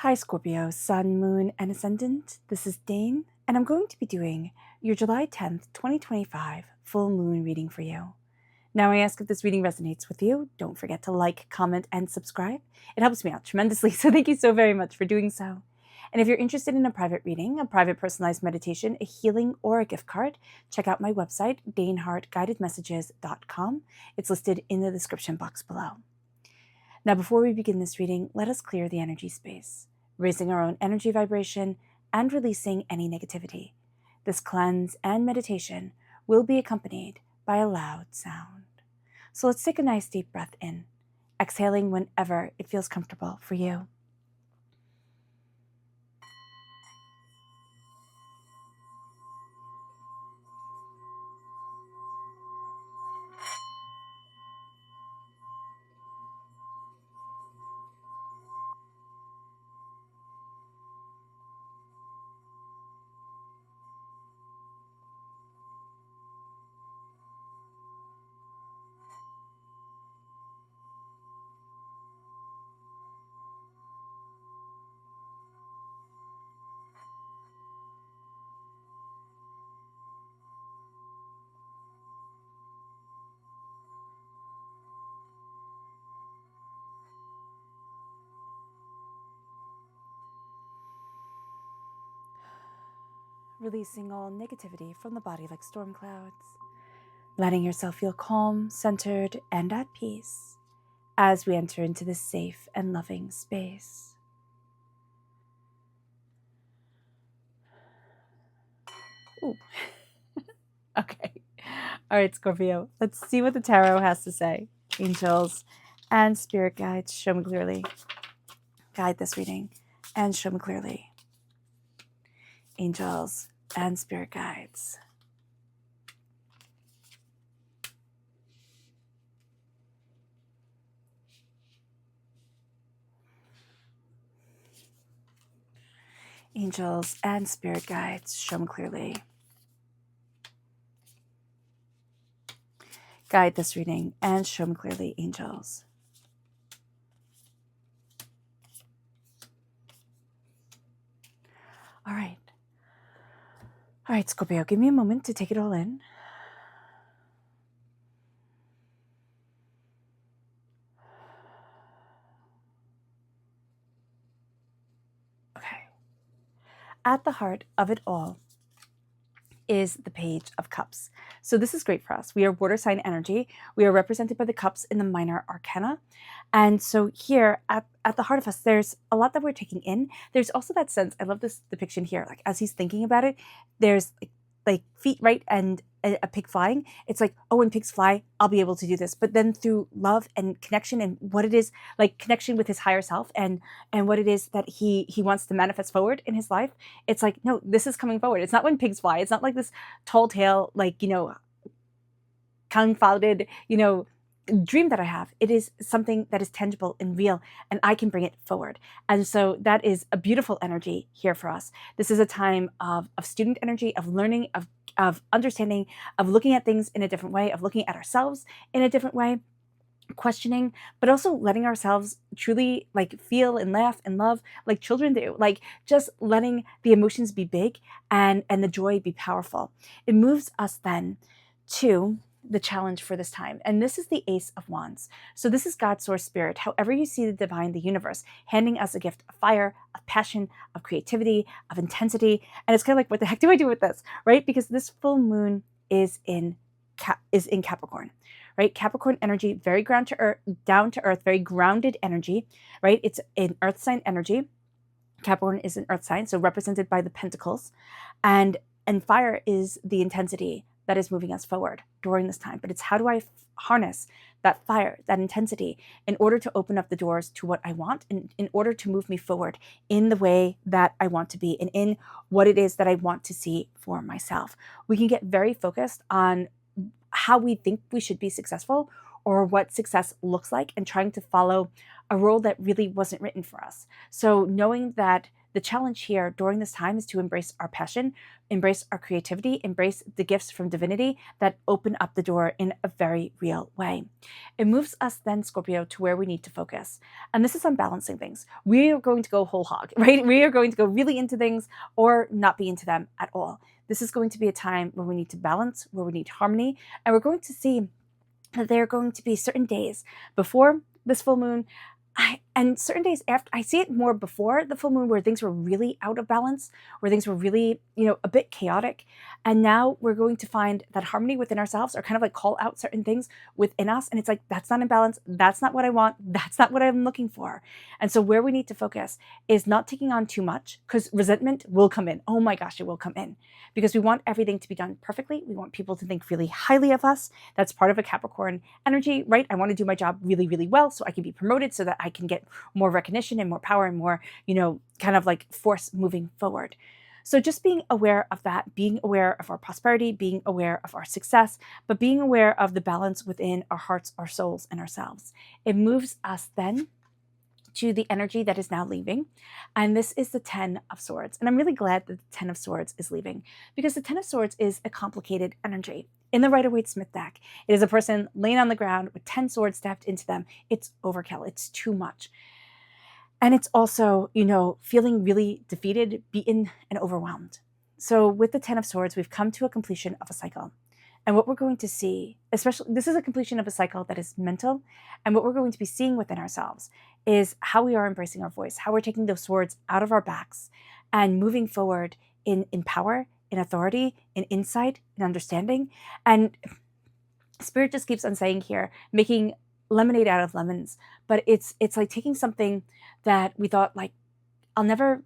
Hi Scorpio, Sun, Moon, and Ascendant. This is Dane, and I'm going to be doing your July 10th, 2025 full moon reading for you. Now I ask if this reading resonates with you, don't forget to like, comment, and subscribe. It helps me out tremendously, so thank you so very much for doing so. And if you're interested in a private reading, a private personalized meditation, a healing, or a gift card, check out my website, danehartguidedmessages.com. It's listed in the description box below. Now, before we begin this reading, let us clear the energy space, raising our own energy vibration and releasing any negativity. This cleanse and meditation will be accompanied by a loud sound. So let's take a nice deep breath in, exhaling whenever it feels comfortable for you. Releasing all negativity from the body like storm clouds, letting yourself feel calm, centered, and at peace as we enter into this safe and loving space. Ooh. Okay. All right, Scorpio, let's see what the tarot has to say. Angels and spirit guides, show me clearly. Guide this reading and show me clearly. Angels and spirit guides. Angels and spirit guides, show me clearly. Guide this reading and show me clearly, angels. All right. All right, Scorpio, give me a moment to take it all in. Okay. At the heart of it all is the Page of Cups. So this is great for us. We are water sign energy. We are represented by the cups in the minor arcana. And so here at the heart of us, there's a lot that we're taking in. There's also that sense, I love this depiction here, like as he's thinking about it, there's like feet, right? And a pig flying. It's like, oh, when pigs fly, I'll be able to do this. But then through love and connection and what it is, like connection with his higher self and what it is that he wants to manifest forward in his life, it's like, no, this is coming forward. It's not when pigs fly. It's not like this tall tale, like, confounded, dream that I have. It is something that is tangible and real, and I can bring it forward. And so that is a beautiful energy here for us. This is a time of student energy, of learning, of understanding, of looking at things in a different way, of looking at ourselves in a different way, questioning, but also letting ourselves truly like feel and laugh and love like children do, like just letting the emotions be big and the joy be powerful. It moves us then to the challenge for this time. And this is the Ace of Wands. So this is God's source spirit, however you see the divine, the universe, handing us a gift of fire, of passion, of creativity, of intensity. And it's kind of like, what the heck do I do with this, right? Because this full moon is in Capricorn, right? Capricorn energy, very down to earth, very grounded energy, right? It's an earth sign energy. Capricorn is an earth sign, so represented by the pentacles. And fire is the intensity that is moving us forward during this time. But it's how do I harness that fire, that intensity, in order to open up the doors to what I want, and in order to move me forward in the way that I want to be and in what it is that I want to see for myself. We can get very focused on how we think we should be successful or what success looks like and trying to follow a role that really wasn't written for us. So knowing that the challenge here during this time is to embrace our passion, embrace our creativity, embrace the gifts from divinity that open up the door in a very real way. It moves us then, Scorpio, to where we need to focus. And this is on balancing things. We are going to go whole hog, right? We are going to go really into things or not be into them at all. This is going to be a time where we need to balance, where we need harmony, and we're going to see that there are going to be certain days before this full moon and certain days after. I see it more before the full moon where things were really out of balance, where things were really, a bit chaotic. And now we're going to find that harmony within ourselves, or kind of like call out certain things within us. And it's like, that's not in balance. That's not what I want. That's not what I'm looking for. And so where we need to focus is not taking on too much, because resentment will come in. Oh my gosh, it will come in, because we want everything to be done perfectly. We want people to think really highly of us. That's part of a Capricorn energy, right? I want to do my job really, really well so I can be promoted, so that I can get more recognition and more power and more, kind of like force moving forward. So just being aware of that, being aware of our prosperity, being aware of our success, but being aware of the balance within our hearts, our souls, and ourselves. It moves us then to the energy that is now leaving. And this is the 10 of Swords. And I'm really glad that the 10 of Swords is leaving, because the 10 of Swords is a complicated energy. In the Rider-Waite-Smith deck, it is a person laying on the ground with 10 swords stabbed into them. It's overkill. It's too much. And it's also, feeling really defeated, beaten, and overwhelmed. So with the 10 of Swords, we've come to a completion of a cycle. And what we're going to see, especially, this is a completion of a cycle that is mental. And what we're going to be seeing within ourselves is how we are embracing our voice, how we're taking those swords out of our backs and moving forward in power, in authority, in insight, in understanding. And Spirit just keeps on saying here, making lemonade out of lemons. But it's like taking something that we thought, like, I'll never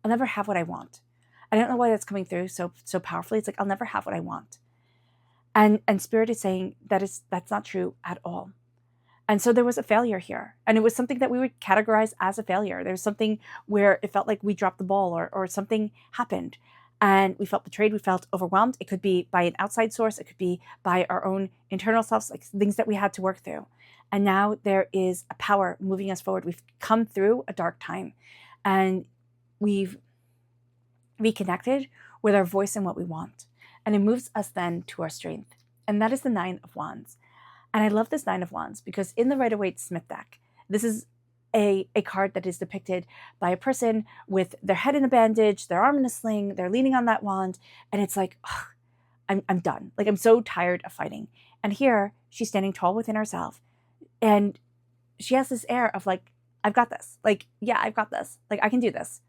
have what I want. I don't know why that's coming through so powerfully. It's like, I'll never have what I want. And Spirit is saying that's not true at all. And so there was a failure here. And it was something that we would categorize as a failure. There was something where it felt like we dropped the ball, or something happened. And we felt betrayed, we felt overwhelmed. It could be by an outside source. It could be by our own internal selves, like things that we had to work through. And now there is a power moving us forward. We've come through a dark time, and we've reconnected with our voice and what we want. And it moves us then to our strength. And that is the 9 of Wands. And I love this 9 of Wands because in the Rider-Waite-Smith deck, this is a card that is depicted by a person with their head in a bandage, their arm in a sling, they're leaning on that wand, and it's like, I'm done. Like, I'm so tired of fighting. And here, she's standing tall within herself, and she has this air of like, I've got this. Like, yeah, I've got this. Like, I can do this.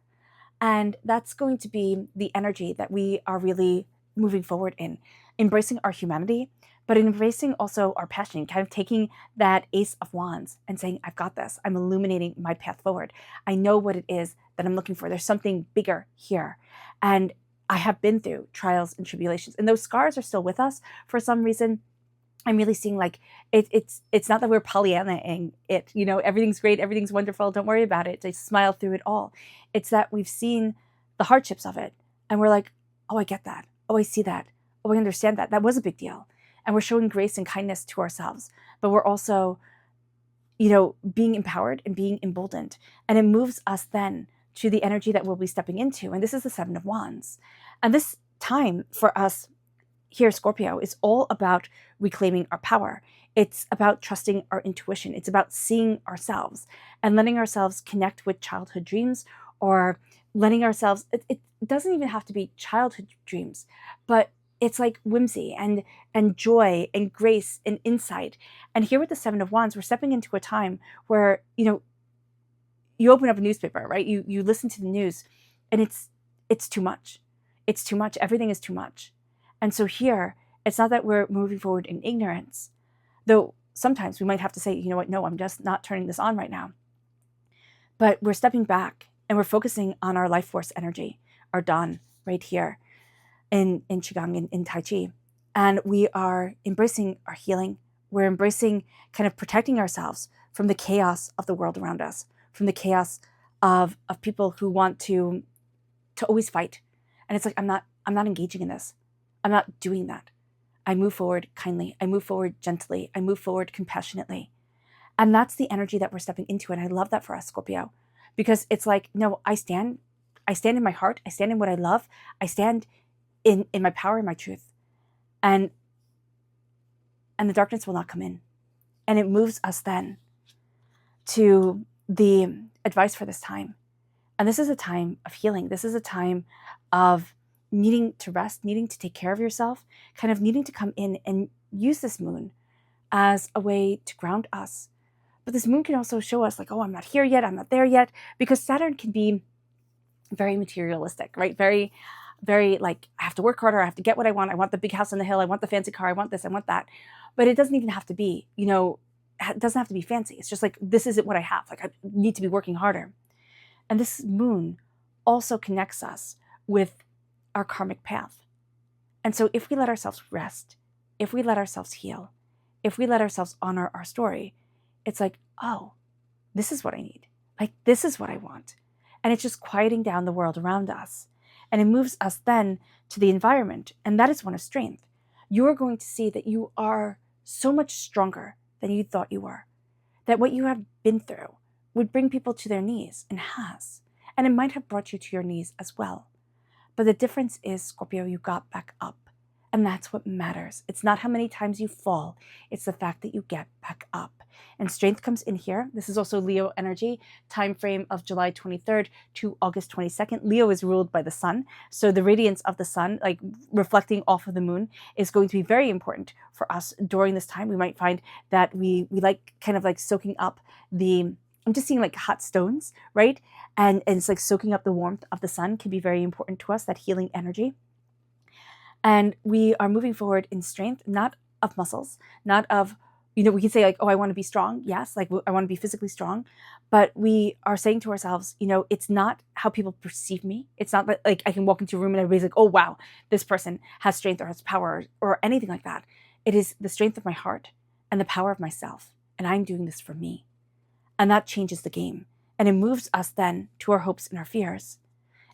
And that's going to be the energy that we are really moving forward in, embracing our humanity, but embracing also our passion, kind of taking that Ace of Wands and saying, I've got this. I'm illuminating my path forward. I know what it is that I'm looking for. There's something bigger here. And I have been through trials and tribulations, and those scars are still with us for some reason. I'm really seeing like it's not that we're Pollyannaing it, everything's great, everything's wonderful, don't worry about it, just smile through it all. It's that we've seen the hardships of it, and we're like, oh, I get that. Oh, I see that. Oh, I understand that. That was a big deal. And we're showing grace and kindness to ourselves, but we're also, being empowered and being emboldened. And it moves us then to the energy that we'll be stepping into. And this is the 7 of Wands. And this time for us here, Scorpio, is all about reclaiming our power. It's about trusting our intuition. It's about seeing ourselves and letting ourselves connect with childhood dreams, or letting ourselves, it doesn't even have to be childhood dreams, but it's like whimsy and joy and grace and insight. And here with the 7 of Wands, we're stepping into a time where, you open up a newspaper, right? You listen to the news, and it's too much. It's too much. Everything is too much. And so here, it's not that we're moving forward in ignorance, though sometimes we might have to say, you know what, no, I'm just not turning this on right now. But we're stepping back and we're focusing on our life force energy, our Dan right here in Qigong, in Tai Chi. And we are embracing our healing. We're embracing kind of protecting ourselves from the chaos of the world around us, from the chaos of people who want to always fight. And it's like, I'm not engaging in this. I'm not doing that. I move forward kindly. I move forward gently. I move forward compassionately. And that's the energy that we're stepping into. And I love that for us, Scorpio, because it's like, no, I stand in my heart, I stand in what I love, I stand in my power and my truth. And the darkness will not come in. And it moves us then to the advice for this time. And this is a time of healing. This is a time of needing to rest, needing to take care of yourself, kind of needing to come in and use this moon as a way to ground us. But this moon can also show us like, oh, I'm not here yet, I'm not there yet, because Saturn can be very materialistic, right? Very, very like, I have to work harder, I have to get what I want the big house on the hill, I want the fancy car, I want this, I want that. But it doesn't even have to be, it doesn't have to be fancy. It's just like, this isn't what I have. Like, I need to be working harder. And this moon also connects us with our karmic path. And so if we let ourselves rest, if we let ourselves heal, if we let ourselves honor our story, it's like, oh, this is what I need. Like, this is what I want. And it's just quieting down the world around us. And it moves us then to the environment. And that is one of strength. You're going to see that you are so much stronger than you thought you were. That what you have been through would bring people to their knees, and has. And it might have brought you to your knees as well. But the difference is, Scorpio, you got back up. And that's what matters. It's not how many times you fall. It's the fact that you get back up. And strength comes in here. This is also Leo energy, time frame of July 23rd to August 22nd. Leo is ruled by the sun. So the radiance of the sun, like reflecting off of the moon, is going to be very important for us during this time. We might find that we like kind of like soaking up I'm just seeing like hot stones, right? And it's like soaking up the warmth of the sun can be very important to us, that healing energy. And we are moving forward in strength, not of muscles, not of, we can say like, oh, I want to be strong. Yes, like I want to be physically strong. But we are saying to ourselves, it's not how people perceive me. It's not like I can walk into a room and everybody's like, oh, wow, this person has strength or has power or anything like that. It is the strength of my heart and the power of myself. And I'm doing this for me. And that changes the game. And it moves us then to our hopes and our fears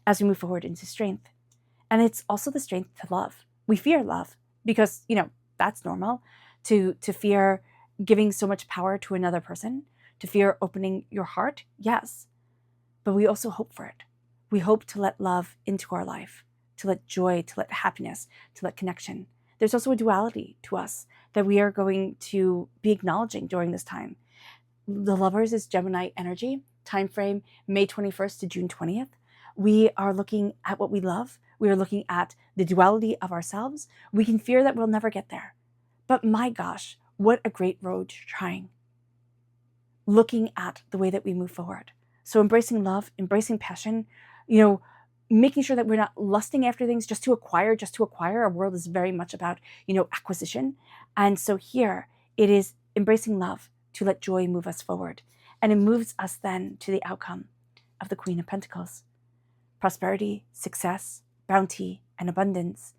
as we move forward into strength. And it's also the strength to love. We fear love because, that's normal, to fear giving so much power to another person, to fear opening your heart. Yes. But we also hope for it. We hope to let love into our life, to let joy, to let happiness, to let connection. There's also a duality to us that we are going to be acknowledging during this time. The Lovers is Gemini energy, time frame May 21st to June 20th. We are looking at what we love. We are looking at the duality of ourselves. We can fear that we'll never get there. But my gosh, what a great road you're trying. Looking at the way that we move forward. So embracing love, embracing passion, making sure that we're not lusting after things just to acquire. Our world is very much about, acquisition. And so here it is embracing love, to let joy move us forward. And it moves us then to the outcome of the Queen of Pentacles. Prosperity, success, bounty, and abundance.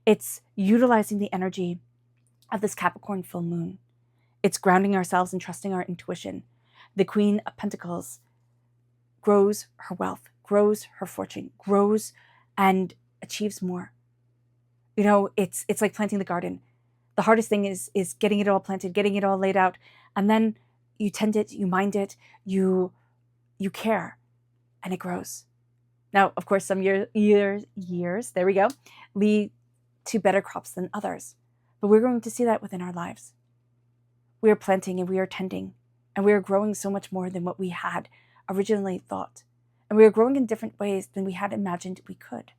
It's utilizing the energy of this Capricorn full moon. It's grounding ourselves and trusting our intuition. The Queen of Pentacles grows her wealth, grows her fortune, grows and achieves more. It's like planting the garden. The hardest thing is getting it all planted, getting it all laid out. And then you tend it, you mind it, you care, and it grows. Now, of course, some years, there we go, lead to better crops than others. But we're going to see that within our lives. We are planting and we are tending, and we are growing so much more than what we had originally thought. And we are growing in different ways than we had imagined we could.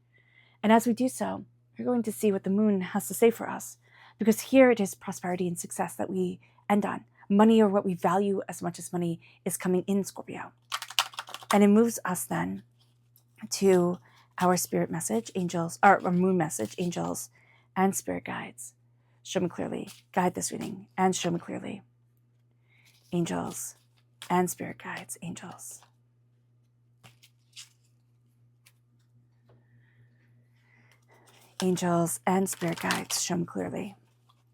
And as we do so, we're going to see what the moon has to say for us. Because here it is prosperity and success that we end on. Money, or what we value as much as money, is coming in, Scorpio. And it moves us then to our spirit message, angels, or moon message, angels and spirit guides. Show me clearly. Guide this reading and show me clearly. Angels and spirit guides, angels. Angels and spirit guides, show me clearly.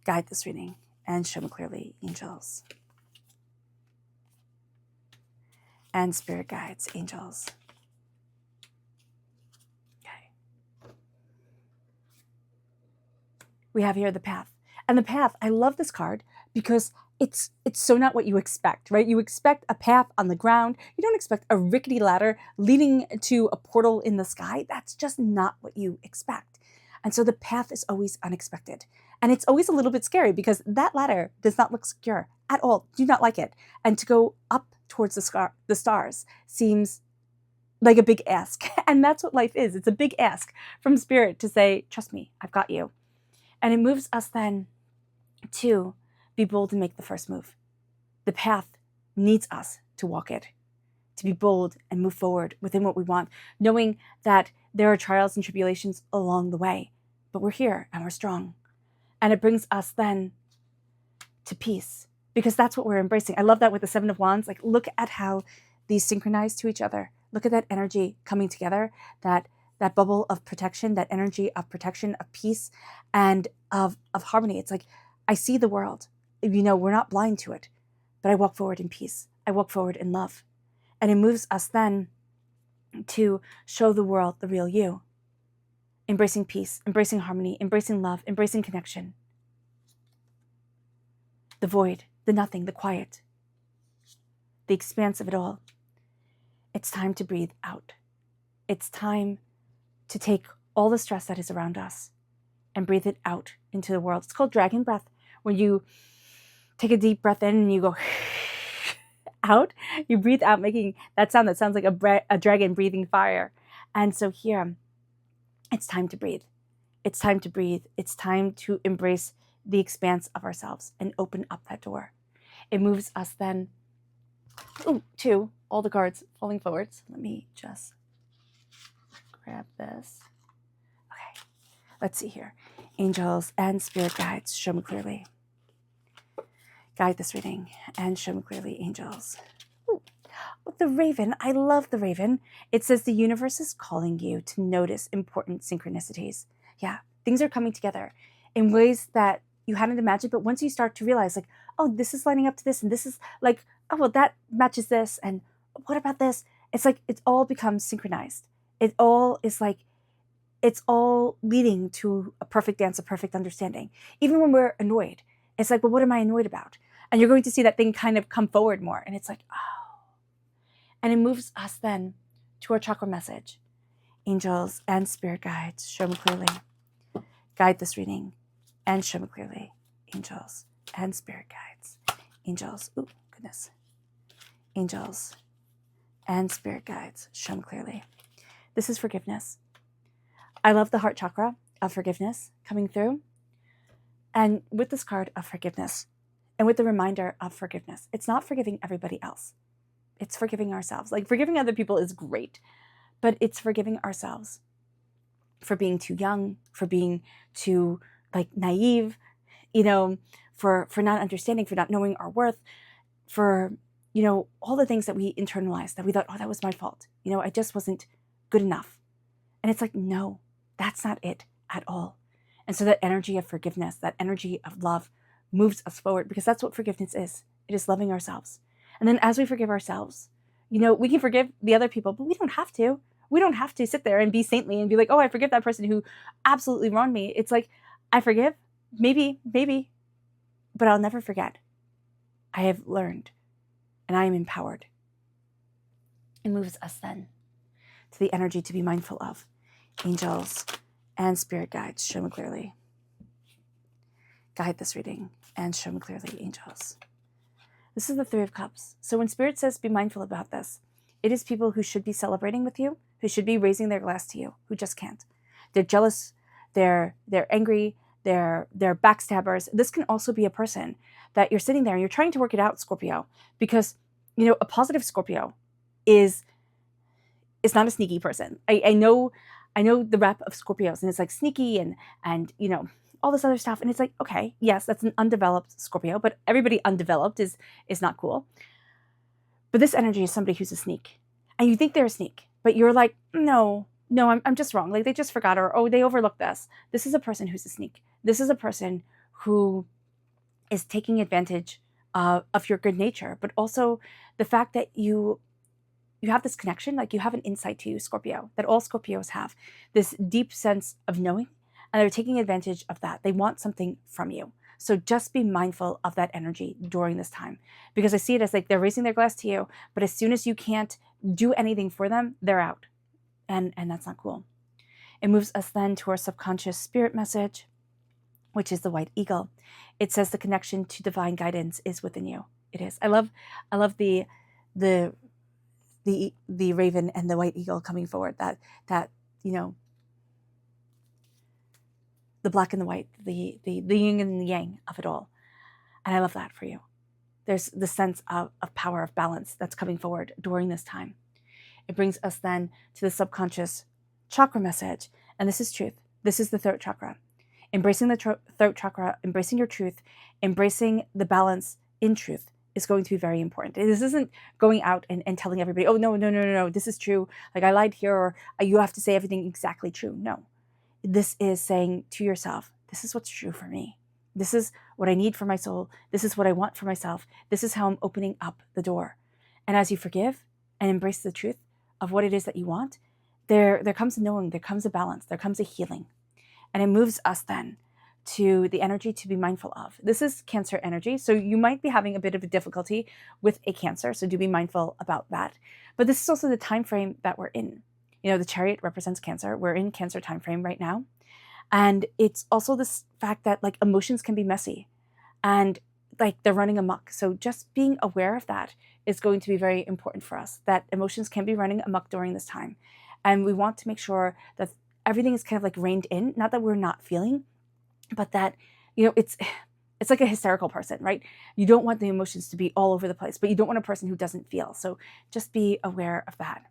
Guide this reading and show me clearly, angels and spirit guides, angels. Okay. We have here the path. And the path, I love this card because it's so not what you expect, right? You expect a path on the ground. You don't expect a rickety ladder leading to a portal in the sky. That's just not what you expect. And so the path is always unexpected. And it's always a little bit scary because that ladder does not look secure at all. Do not like it. And to go up towards the stars seems like a big ask. And that's what life is. It's a big ask from Spirit to say, trust me, I've got you. And it moves us then to be bold and make the first move. The path needs us to walk it, to be bold and move forward within what we want, knowing that there are trials and tribulations along the way, but we're here and we're strong. And it brings us then to peace, because that's what we're embracing. I love that with the Seven of Wands. Like, look at how these synchronize to each other. Look at that energy coming together, that bubble of protection, that energy of protection, of peace, and of harmony. It's like, I see the world. We're not blind to it, but I walk forward in peace. I walk forward in love. And it moves us then to show the world the real you. Embracing peace, embracing harmony, embracing love, embracing connection. The void, the nothing, the quiet, the expanse of it all. It's time to breathe out. It's time to take all the stress that is around us and breathe it out into the world. It's called dragon breath. When you take a deep breath in and you go out, you breathe out, making that sound that sounds like a dragon breathing fire. And so here, it's time to breathe. It's time to breathe. It's time to embrace the expanse of ourselves and open up that door. It moves us then to all the cards falling forwards. Let me just grab this. Okay, let's see here. Angels and spirit guides, show me clearly. Guide this reading and show me clearly, angels. With the raven, I love the raven. It says the universe is calling you to notice important synchronicities. Yeah, things are coming together in ways that you hadn't imagined, but once you start to realize, like, oh, this is lining up to this, and this is like, oh, well, that matches this, and what about this? It's like, it all becomes synchronized. It all is like, it's all leading to a perfect dance, a perfect understanding. Even when we're annoyed, it's like, well, what am I annoyed about? And you're going to see that thing kind of come forward more. And it's like, oh. And it moves us then to our chakra message. Angels and spirit guides, show me clearly. Guide this reading and show me clearly. Angels and spirit guides. Angels, oh goodness. Angels and spirit guides, show me clearly. This is forgiveness. I love the heart chakra of forgiveness coming through. And with this card of forgiveness, and with the reminder of forgiveness, it's not forgiving everybody else. It's forgiving ourselves. Like, forgiving other people is great, but it's forgiving ourselves for being too young, for being too naive, for not understanding, for not knowing our worth, for, all the things that we internalized, that we thought, oh, that was my fault. I just wasn't good enough. And it's like, no, that's not it at all. And so that energy of forgiveness, that energy of love moves us forward, because that's what forgiveness is. It is loving ourselves. And then as we forgive ourselves, we can forgive the other people, but we don't have to. We don't have to sit there and be saintly and be like, oh, I forgive that person who absolutely wronged me. It's like, I forgive, maybe, but I'll never forget. I have learned and I am empowered. It moves us then to the energy to be mindful of. Angels and spirit guides, show me clearly. Guide this reading and show me clearly, angels. This is the Three of Cups. So when Spirit says be mindful about this, it is people who should be celebrating with you, who should be raising their glass to you, who just can't. They're jealous, they're angry, they're backstabbers. This can also be a person that you're sitting there and you're trying to work it out, Scorpio, because, a positive Scorpio is not a sneaky person. I know the rep of Scorpios, and it's like sneaky and all this other stuff. And it's like, okay, yes, that's an undeveloped Scorpio, but everybody undeveloped is not cool. But this energy is somebody who's a sneak. And you think they're a sneak, but you're like, no, I'm just wrong. Like, they just forgot, or, oh, they overlooked this. This is a person who's a sneak. This is a person who is taking advantage of your good nature, but also the fact that you have this connection, like you have an insight to you, Scorpio, that all Scorpios have, this deep sense of knowing. And they're taking advantage of that. They want something from you. So just be mindful of that energy during this time, because I see it as like they're raising their glass to you, but as soon as you can't do anything for them, they're out. And that's not cool. It moves us then to our subconscious spirit message, which is the white eagle. It says the connection to divine guidance is within you. It is. I love the raven and the white eagle coming forward. That the black and the white, the yin and the yang of it all. And I love that for you. There's the sense of power, of balance that's coming forward during this time. It brings us then to the subconscious chakra message. And this is truth. This is the throat chakra. Embracing the throat chakra, embracing your truth, embracing the balance in truth is going to be very important. This isn't going out and telling everybody, oh, no, this is true. Like I lied here, or you have to say everything exactly true. No. This is saying to yourself, this is what's true for me. This is what I need for my soul. This is what I want for myself. This is how I'm opening up the door. And as you forgive and embrace the truth of what it is that you want, there comes a knowing, there comes a balance, there comes a healing. And it moves us then to the energy to be mindful of. This is Cancer energy. So you might be having a bit of a difficulty with a Cancer. So do be mindful about that. But this is also the time frame that we're in. You know, the chariot represents Cancer. We're in Cancer time frame right now. And it's also this fact that like emotions can be messy and like they're running amok. So just being aware of that is going to be very important for us, that emotions can be running amok during this time. And we want to make sure that everything is kind of like reined in, not that we're not feeling, but that, you know, it's like a hysterical person, right? You don't want the emotions to be all over the place, but you don't want a person who doesn't feel. So just be aware of that.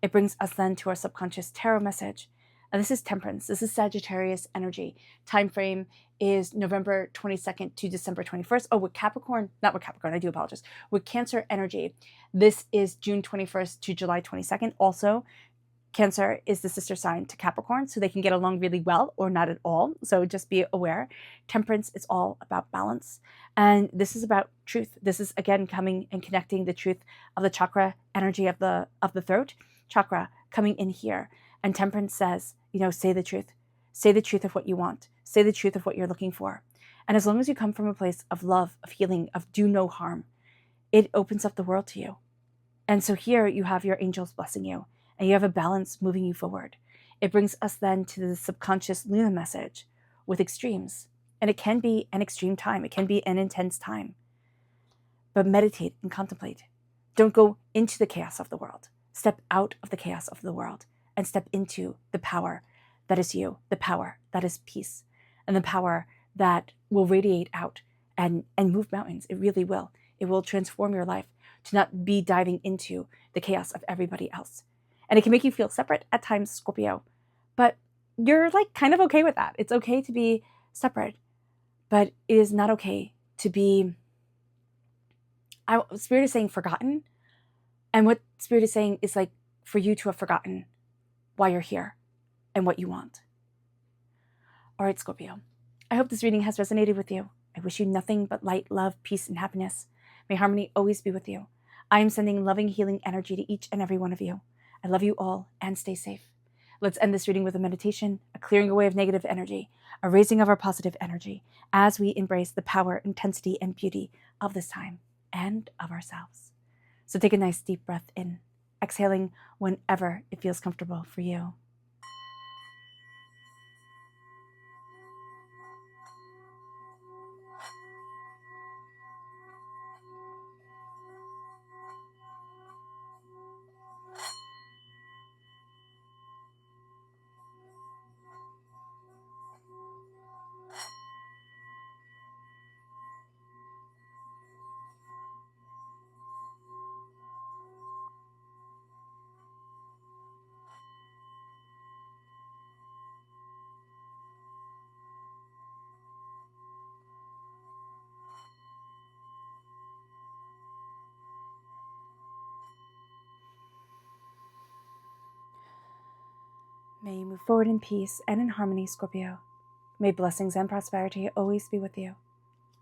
It brings us then to our subconscious tarot message. And this is Temperance. This is Sagittarius energy. Time frame is November 22nd to December 21st. Oh, with Capricorn, not with Capricorn, I do apologize. With Cancer energy, this is June 21st to July 22nd. Also, Cancer is the sister sign to Capricorn, so they can get along really well or not at all. So just be aware. Temperance is all about balance. And this is about truth. This is, again, coming and connecting the truth of the chakra energy of the throat chakra coming in here. And Temperance says, you know, say the truth. Say the truth of what you want. Say the truth of what you're looking for. And as long as you come from a place of love, of healing, of do no harm, it opens up the world to you. And so here you have your angels blessing you, and you have a balance moving you forward. It brings us then to the subconscious Luna message with extremes. And it can be an extreme time. It can be an intense time. But meditate and contemplate. Don't go into the chaos of the world. Step out of the chaos of the world and step into the power that is you, the power that is peace, and the power that will radiate out and move mountains. It really will. It will transform your life to not be diving into the chaos of everybody else. And it can make you feel separate at times, Scorpio, but you're like kind of okay with that. It's okay to be separate, but it is not okay to be, Spirit is saying forgotten. And what Spirit is saying is like for you to have forgotten why you're here and what you want. All right, Scorpio, I hope this reading has resonated with you. I wish you nothing but light, love, peace, and happiness. May harmony always be with you. I am sending loving, healing energy to each and every one of you. I love you all and stay safe. Let's end this reading with a meditation, a clearing away of negative energy, a raising of our positive energy as we embrace the power, intensity, and beauty of this time and of ourselves. So take a nice deep breath in, exhaling whenever it feels comfortable for you. May you move forward in peace and in harmony, Scorpio. May blessings and prosperity always be with you.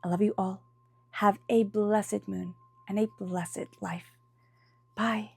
I love you all. Have a blessed moon and a blessed life. Bye.